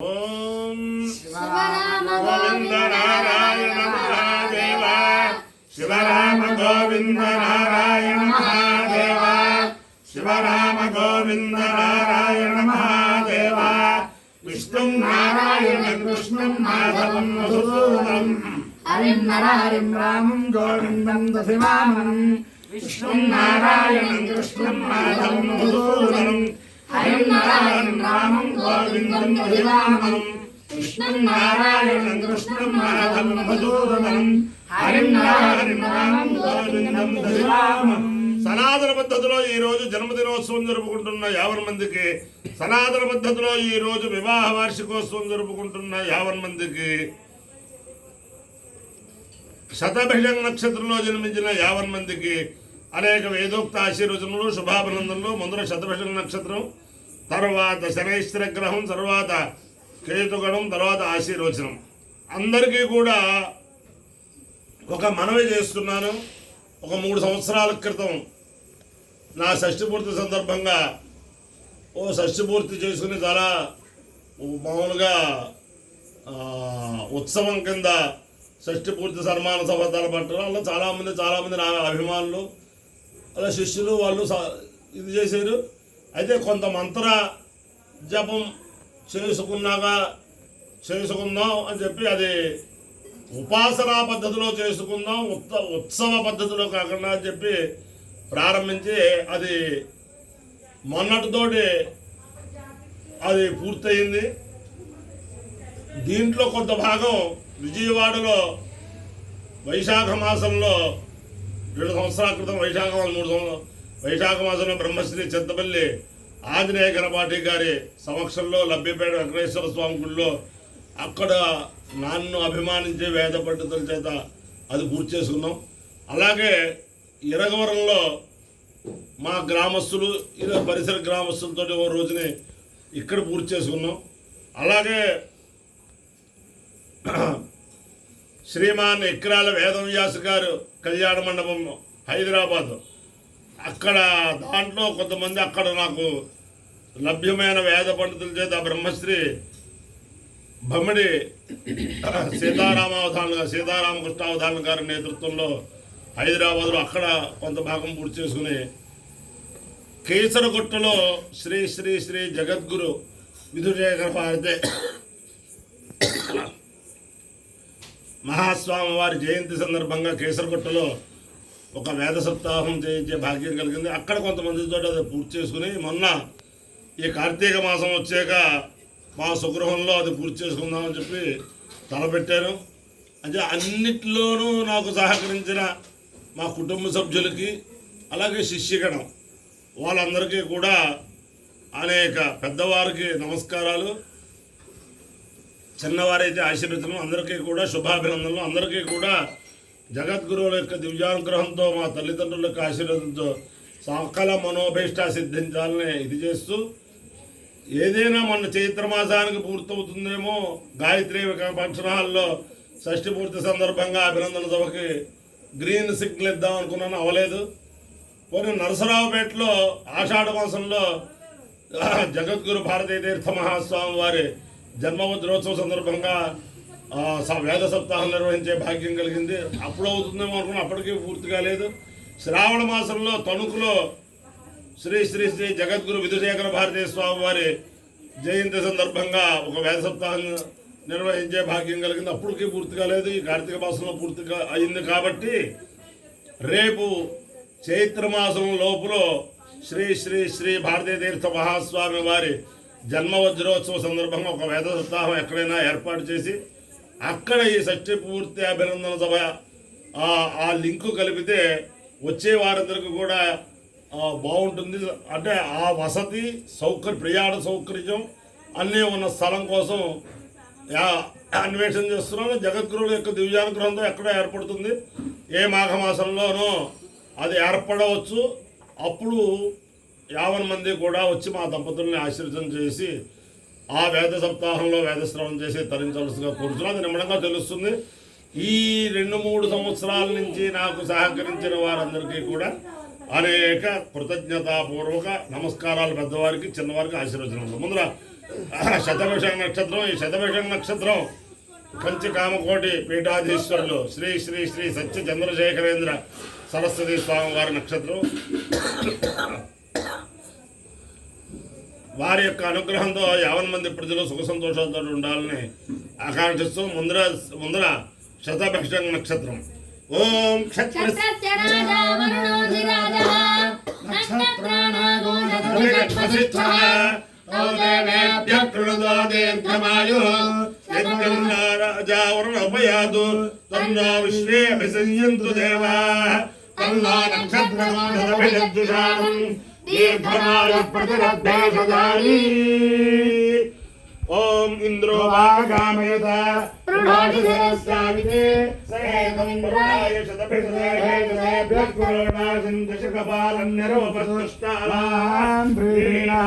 ఓం గోవింద నారాయణ మహాదేవ శివరామ గోవింద నారాయణ మహాదేవ శివరామ గోవింద నారాయణ మహాదేవ విష్ణుం నారాయణం కృష్ణం మాధవం మధుసూదనం హరిం నరహరిం రామం గోవిందం దశమానం విష్ణుం నారాయణం కృష్ణం మాధవం మధుసూదనం హరిం నరహరిం రామం గోవిందం దశమానం విష్ణుం నారాయణం కృష్ణం మాధవం మధుసూదనం హరిం నరహరిం రామం గోవిందం దశమానం. సనాతన పద్ధతిలో ఈ రోజు జన్మదినోత్సవం జరుపుకుంటున్న 50 మందికి, సనాతన పద్ధతిలో ఈ రోజు వివాహ వార్షికోత్సవం జరుపుకుంటున్న 50 మందికి, శతభిషం నక్షత్రంలో జన్మించిన 50 మందికి అనేక వేదోక్త ఆశీర్వచనలు, శుభాభినందనలు. ముందర శతభిషం నక్షత్రం, తర్వాత శనైశ్వర గ్రహం, తర్వాత కేతుగణం, తర్వాత ఆశీర్వచనం. అందరికీ కూడా ఒక మనవి చేస్తున్నాను. ఒక 3 సంవత్సరాల క్రితం నా షష్ఠిపూర్తి సందర్భంగా షష్ఠిపూర్తి చేసుకుని చాలా మామూలుగా ఉత్సవం కింద షష్ఠిపూర్తి సన్మాన సభ తలపట్టడం. అలా చాలామంది నా అభిమానులు, అలా శిష్యులు వాళ్ళు ఇది చేశారు. అయితే కొంత మంత్ర జపం చేసుకుందాం అని చెప్పి అది ఉపాసనా పద్ధతిలో చేసుకుందాం, ఉత్సవ పద్ధతిలో కాకుండా అని చెప్పి ప్రారంభించి అది మొన్నటితోటి అది పూర్తయింది. దీంట్లో కొంత భాగం విజయవాడలో వైశాఖ మాసంలో 2 సంవత్సరాల క్రితం వైశాఖ మాసంలో బ్రహ్మశ్రీ చింతపల్లి ఆంజనేయ గణపాటి గారి సమక్షంలో లభ్యపేట వెంకటేశ్వర స్వామి గుడిలో అక్కడ నన్ను అభిమానించే వేద పండితుల చేత అది పూర్తి చేసుకున్నాం. అలాగే ఇరగవరంలో మా గ్రామస్తులు పరిసర గ్రామస్తులతో ఓ రోజుని ఇక్కడ పూర్తి చేసుకున్నాం. అలాగే శ్రీమాన్ ఇక్రాల వేదవ్యాస గారు కళ్యాణ మండపం హైదరాబాద్, అక్కడ దాంట్లో కొంతమంది అక్కడ నాకు లభ్యమైన వేద పండితుల చేత బ్రహ్మశ్రీ బమ్మిడి సీతారామకృష్ణావధాన్ గారి నేతృత్వంలో హైదరాబాద్లో అక్కడ కొంత భాగం పూర్తి చేసుకుని కేసరగుట్టలో శ్రీ శ్రీ శ్రీ జగద్గురు విధుశేఖర భారతి మహాస్వామి వారి జయంతి సందర్భంగా కేసరగుట్టలో ఒక వేద సప్తాహం చేయించే భాగ్యం కలిగింది. అక్కడ కొంతమందితో అది పూర్తి చేసుకుని మొన్న ఈ కార్తీక మాసం వచ్చాక మా స్వగృహంలో అది పూర్తి చేసుకుందామని చెప్పి తలపెట్టాను. అంటే అన్నిట్లోనూ నాకు సహకరించిన మా కుటుంబ సభ్యులకి, అలాగే శిష్యగణం వాళ్ళందరికీ కూడా అనేక పెద్దవారికి నమస్కారాలు, చిన్నవారైతే ఆశీర్వచనం, అందరికీ కూడా శుభాభినందనలు. అందరికీ కూడా జగద్గురువుల యొక్క దివ్యానుగ్రహంతో, మా తల్లిదండ్రుల యొక్క ఆశీర్వాదంతో సకల మనోభీష్ట సిద్ధించాలని ఇది చేస్తూ, ఏదైనా మన చైత్రమాసానికి పూర్తవుతుందేమో గాయత్రి ఫంక్షన్ హాల్లో షష్ఠి పూర్తి సందర్భంగా అభినందన సభకి గ్రీన్ సిగ్నల్ ఇద్దాం అనుకున్నాను, అవ్వలేదు. పోనీ నరసరావుపేటలో ఆషాఢ మాసంలో జగద్గురు భారతీ తీర్థ మహాస్వామి వారి జన్మవజ్రోత్సవ సందర్భంగా వేద సప్తాహం నిర్వహించే భాగ్యం కలిగింది. అప్పుడు అవుతుందేమో అనుకున్నా, అప్పటికీ పూర్తి కాలేదు. శ్రావణ మాసంలో తణుకులో శ్రీ శ్రీ శ్రీ జగద్గురు విధుశేఖర భారతీ స్వామి వారి జయంతి సందర్భంగా ఒక వేద సప్తాహం నిర్వహించే భాగ్యం కలిగింది. అప్పటికీ పూర్తి కాలేదు. ఈ కార్తీక మాసంలో పూర్తిగా అయింది. కాబట్టి రేపు చైత్రమాసం లోపల శ్రీ శ్రీ శ్రీ భారతీ తీర్థ మహాస్వామి వారి జన్మవజ్రోత్సవ సందర్భంగా ఒక వేద సప్తాహం ఎక్కడైనా ఏర్పాటు చేసి అక్కడ ఈ షష్ఠి పూర్తి అభినందన సభ ఆ లింకు కలిపితే వచ్చే వారందరికీ కూడా బాగుంటుంది. అంటే ఆ వసతి ప్రయాణ సౌకర్యం అన్నీ ఉన్న స్థలం కోసం అన్వేషణ చేస్తున్నాను. జగద్గురువుల యొక్క దివ్యానుగ్రహంతో ఎక్కడ ఏర్పడుతుంది, ఏ మాఘమాసంలోనూ అది ఏర్పడవచ్చు. అప్పుడు 50 మంది కూడా వచ్చి మా దంపతుల్ని ఆశీర్వచనం చేసి ఆ వేద సప్తాహంలో వేదశ్రవణం చేసి తరించవలసిగా కోరుతున్నాను. అది నిమ్మడంగా తెలుస్తుంది. ఈ 2-3 సంవత్సరాల నుంచి నాకు సహకరించిన వారందరికీ కూడా అనేక కృతజ్ఞతాపూర్వక నమస్కారాలు. పెద్దవారికి చిన్నవారికి ఆశీర్వచనలు. ముందర శతభిషం నక్షత్రం. ఈ శతభిషం నక్షత్రం కంచి కామకోటి పీఠాధీశ్వరులు శ్రీ శ్రీ శ్రీ సత్య చంద్రశేఖరేంద్ర సరస్వతి స్వామి వారి నక్షత్రం. వారి యొక్క అనుగ్రహంతో 50 మంది ప్రజలు సుఖ సంతోషాలతో ఉండాలని ఆకాంక్షిస్తూ ముందర శతభిషం నక్షత్రం. ఓం రాజావరుణోపయాదు తన్నో విశ్వే అభిసంయంతు దేవా తన్నో నక్షత్రమానదభిజుషాం దీర్ఘమాయు ప్రతిరద్ధేషజాని. ఓం ఇంద్రో వాగామయత ప్రణాదిశరస్యామితే సహేతం పురాయ శతభిషదేభ్యః పురోణాసిందశకపాలం నిరవపస్తుష్టాలాం ప్రీణా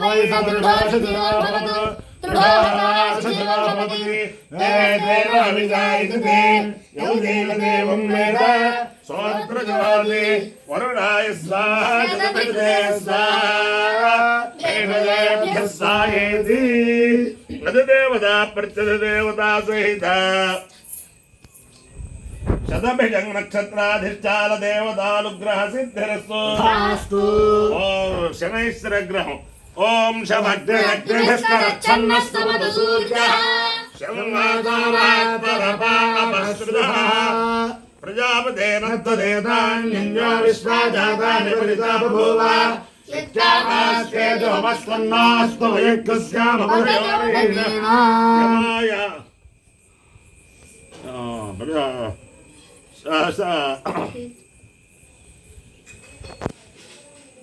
వైసదృఢోషితో భవతు తృఢోషితో భవతి వేదేవావిజాయితే యౌదేవం వేద సోత్రజవాది వరుణాయ స్వాహా శతభిషదే స్వాహా దేవదేభ్యః సాయేతి. అధిదేవతా ప్రత్యధిదేవతా సహిత శతభిషం నక్షత్రాధిష్టాల దేవతానుగ్రహ సిద్ధిరస్తు. ఓం శనైశ్వర గ్రహం. ఓం శమగ్రగ్రహస్థరచ్ఛన్నస్తమతు సూర్యః శంవాదావాత్పరపాపశ్రుతః ప్రజాపతేన తదేతాన్యన్యో విశ్వాజాతాని పరితా బభూవ యజ్ఞామాస్కేజోమస్వన్నాస్తు వయజ్ఞస్యామపరయోరేణాయ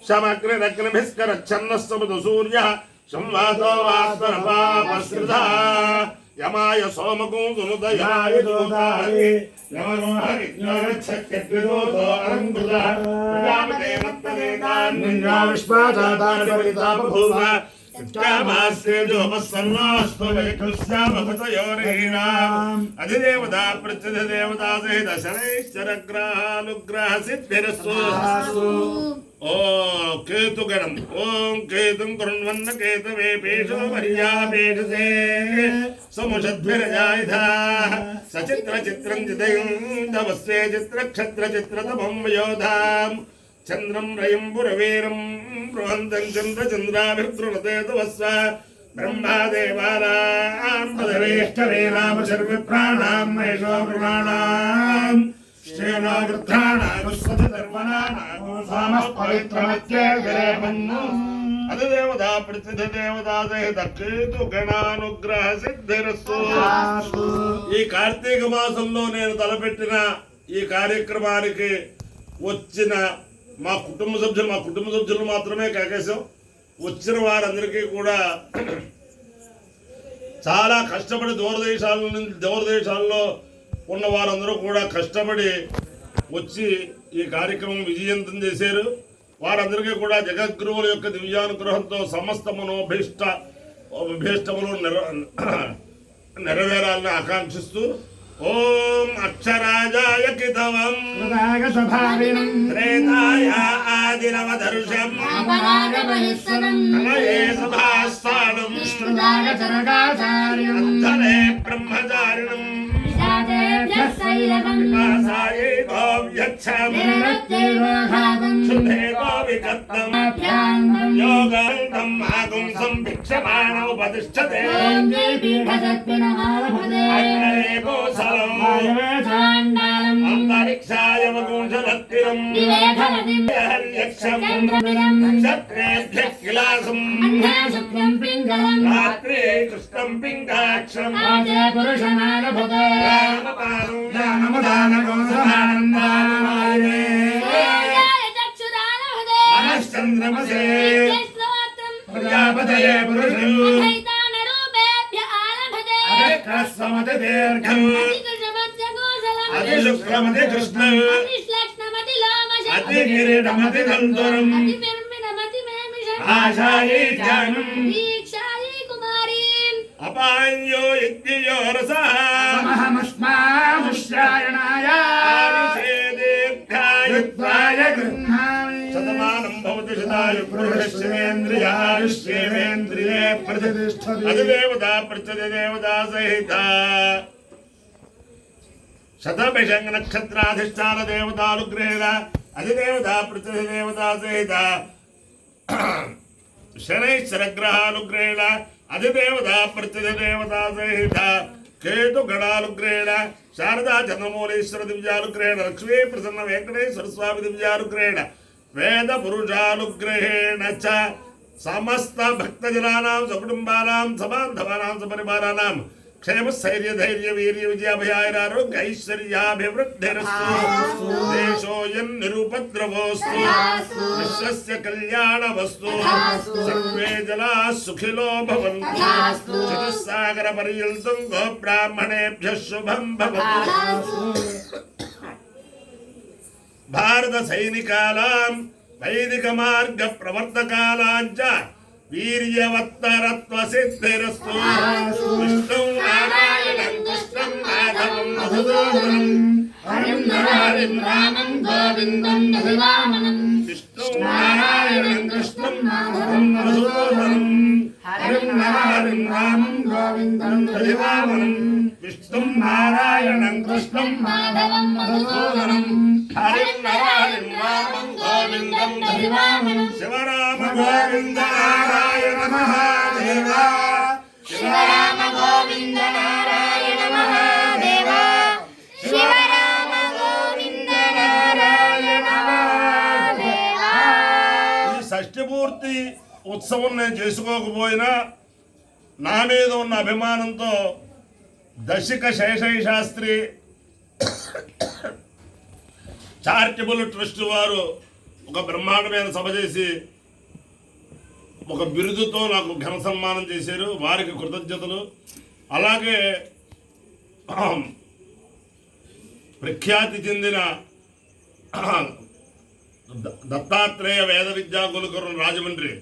సమగ్రగ్రభిస్కరచ్ఛన్నస్తమతు సూర్యః సంవాదో వాస్తరపాపశ్రుతః యమాయ సోమకం సునుదయాయ దోదాయ యమనో హరిజ్ఞానచ్చక్రదోతో అరంకృతః ప్రజాపతేన తదేతాన్యన్యో విశ్వాజాతాని పరితా బభూవ యజ్ఞామాస్కేజోమస్వన్నాస్తు వయజ్ఞస్యామపరయోరేణాయ అధిదేవతా ప్రత్యధిదేవతా సహిత శనైశ్చర గ్రహానుగ్రహ సిద్ధిరస్తు. ఓం కేతుగణం. ఓం కేతుం కృణ్వన్న కేతవే పేషో మర్యాపేషసే సముషద్భిరజాయుధాః సచిత్ర చిత్రం చిదయం తమస్వే చిత్రక్షత్ర చిత్రతమం యోధాం చంద్రం రయం పురవీరం బృహంతం చంద్రచంద్రాభిర్దృణతే తవస్వ బ్రహ్మాదేవానాం పదవేష్టవేనామ సర్వప్రాణాం మహేశో పురాణాం అధిదేవతా ప్రతిదేవతా సహిత కేతు గణానుగ్రహ సిద్ధిరస్తు. ఈ కార్తీక మాసంలో నేను తలపెట్టిన ఈ కార్యక్రమానికి వచ్చిన మా కుటుంబ సభ్యులు మాత్రమే కాకేశం. వచ్చిన వారందరికీ కూడా చాలా కష్టపడి దూరదేశాల్లో ఉన్న వారందరూ కూడా కష్టపడి వచ్చి ఈ కార్యక్రమం విజయవంతం చేశారు. వారందరికీ కూడా జగద్గురువుల యొక్క దివ్యానుగ్రహంతో సమస్త మనోభీష్టములు నెరవేరాలని ఆకాంక్షిస్తూ ఓం అక్షరాజాయ కితవం త్రేతాయ ఆదిరవదర్శం కలయే సభాస్థానం అంధనే బ్రహ్మచారిణం విపాసాయే గోవ్యచ్చం శుద్ధే గోవికర్తం యోగాంతం ఆగం సంభిక్షమాణ ఉపతిష్ఠతే అగ్నరే గోసలం అంతరిక్షాయ వగుంశలత్తిరం హర్యక్షం క్షత్రేభ్యః కిలాసం రాత్రే కృష్ణం పింగాక్షం మనశ్చంద్రమసే ప్రజాపతయే పురుషం అభిక్రస్వమతిదీర్ఘం అతిశుక్లమతి కృష్ణం అతికిరీటమతి దంతురం ఆశాయే జ్ఞానం అపాన్యో యజ్ఞయో రసః సమహమస్మాముష్యాయణాయ ఆవిషే దీర్ఘాయుత్వాయ గృహ్ణామి శతమానం భవతి శతాయ ఆయుష్యేంద్రియాయుష్యేంద్రియే प्रतिष्ठति అధిదేవతా ప్రత్యధిదేవతా సహిత శతభిషంగ నక్షత్రాధిష్టాన దేవతానుగ్రహేణ అధిదేవతా ప్రత్యధిదేవతా సహిత శనైశ్వరగ్రహానుగ్రహేణ అధిదేవతా ప్రత్యధిదేవతా సహిత కేతు గణానుగ్రహేణ శారదా చంద్రమౌళీశ్వర దివ్యానుగ్రహేణ లక్ష్మీ ప్రసన్న వెంకటేశ్వర స్వామి దివ్యానుగ్రహేణ వేద పురుషానుగ్రహేణ చ సమస్త భక్తజనానాం సకుటుంబానాం సబాంధవానాం సపరివారానాం క్షేమ స్థైర్య ధైర్య వీర్య విజయాభయారోగ్య ఐశ్వర్యాభివృద్ధిరస్తు దేశోయం నిరుపద్రవోస్తు విశ్వస్య కళ్యాణవస్తు సర్వే జనా సుఖినో భవంతు చతుస్సాగర పర్యంతం గోబ్రాహ్మణేభ్యః శుభం భవతు భారత సైనికానాం వైదిక మార్గ ప్రవర్తకానాంచ వీర్యవత్తరత్వ సిద్ధిరస్తు విష్ణుం నారాయణం కృష్ణం మాధవం మధుసూదనం హరిం నరహరిం రామం గోవిందం దశవామనం విష్ణుం నారాయణం కృష్ణం మాధవం మధుసూదనం హరిం నరహరిం రామం గోవిందం దశవామనం విష్ణుం నారాయణం కృష్ణం మాధవం మధుసూదనం హరిం నరహరిం రామం గోవిందం దశవామనం శివరామ గోవింద నారాయణ మహాదేవ శివరామ గోవింద నారాయణ మహాదేవ శివరామ గోవింద నారాయణ మహాదేవ. ఈ షష్ఠిపూర్తి ఉత్సవం నేను చేసుకోకపోయినా నా మీద ఉన్న అభిమానంతో దశిక శేషయ్య శాస్త్రి చారిటబుల్ ట్రస్ట్ వారు ఒక బ్రహ్మాండమైన సభ చేసి ఒక బిరుదుతో నాకు ఘన సన్మానం చేశారు. వారికి కృతజ్ఞతలు. అలాగే ప్రఖ్యాతి చెందిన దత్తాత్రేయ వేద విద్యా గురుకులం రాజమండ్రి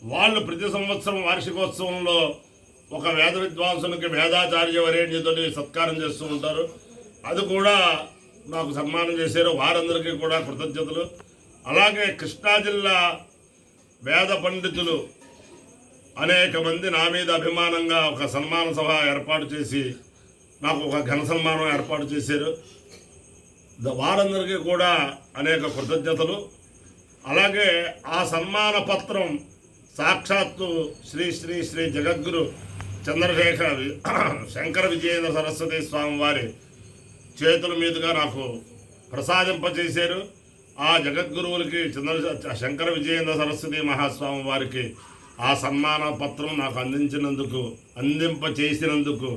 వాళ్ళు ప్రతి సంవత్సరం వార్షికోత్సవంలో ఒక వేద విద్వాంసునికి వేదాచార్య వరేణ్యతో సత్కారం చేస్తూ ఉంటారు. అది కూడా నాకు సన్మానం చేశారు. వారందరికీ కూడా కృతజ్ఞతలు. అలాగే కృష్ణా జిల్లా వేద పండితులు అనేక మంది నా మీద అభిమానంగా ఒక సన్మాన సభ ఏర్పాటు చేసి నాకు ఒక ఘన సన్మానం ఏర్పాటు చేశారు. వారందరికీ కూడా అనేక కృతజ్ఞతలు. అలాగే ఆ సన్మాన పత్రం సాక్షాత్తు శ్రీ శ్రీ శ్రీ జగద్గురు చంద్రశేఖర శంకర విజయేంద్ర సరస్వతి స్వామి వారి చేతుల మీదుగా నాకు ప్రసాదింపచేశారు. ఆ జగద్గురువులకి శంకర విజయేంద్ర సరస్వతి మహాస్వామి వారికి ఆ సన్మాన పత్రం నాకు అందింపచేసినందుకు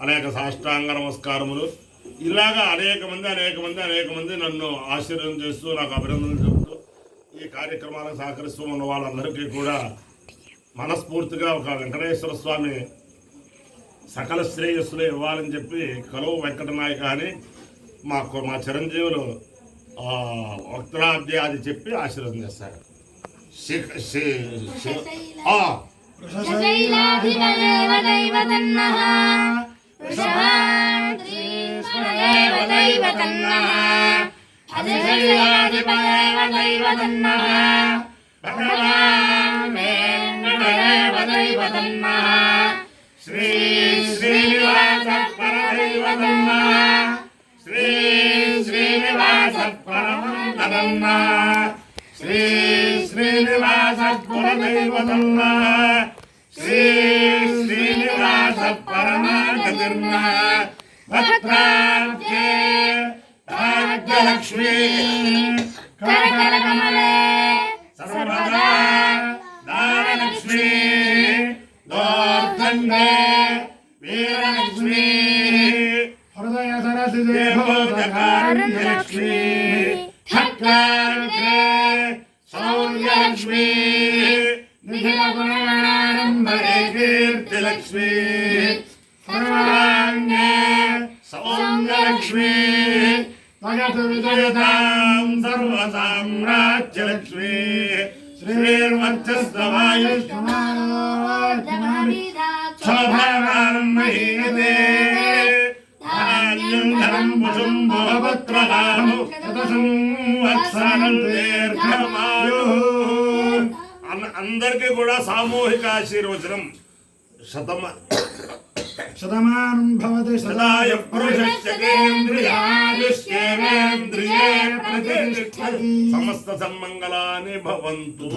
అనేక సాష్టాంగ నమస్కారములు. ఇలాగా అనేక మంది నన్ను ఆశీర్వాదం చేస్తూ నాకు అభినందనలు చెబుతూ ఈ కార్యక్రమాలకు సహకరిస్తూ ఉన్న వాళ్ళందరికీ కూడా మనస్ఫూర్తిగా ఒక వెంకటేశ్వర స్వామి సకల శ్రేయస్సులు ఇవ్వాలని చెప్పి కలువ వెంకటనాయక అని మా చిరంజీవులు వక్తరాబ్ది చెప్పి ఆశీర్వాదం చేస్తారు. శ్రీ శ్రీనివాస పరదైవతన్న శ్రీ శ్రీనివాస పరమదన్న శ్రీ శ్రీనివాస పరదైవతన్న శ్రీ శ్రీనివాస పరమగతిర్న వక్త్రాబ్జే భాగ్యలక్ష్మీ కరకమలే సర్వదా దానలక్ష్మీ దోర్దండే వీరలక్ష్మీ హృదయ సరసిదే దేవోదకారుణ్యలక్ష్మీ ఠక్కాగ్రే సౌర్యలక్ష్మీ నిఖిల గుణగణాడంబరే కీర్తిలక్ష్మీ సర్వాంగే సౌందర్యలక్ష్మీ భగతు విజయతాం సర్వసామ్రాజ్యలక్ష్మీ శ్రీర్వర్చస్వాయుష్ శోభామానం మహీయతే ధాన్యం ధనం పుషం భవపుత్రలాభం శత సంవత్సరం దీర్ఘమాయుః అందరికీ కూడా సామూహిక ఆశీర్వచనం శతమానం భవతి సదాయ పురుషేంద్రియాయుష్యేంద్రియే ప్రతిష్టతి సమస్త సన్మంగళాని భవంతు.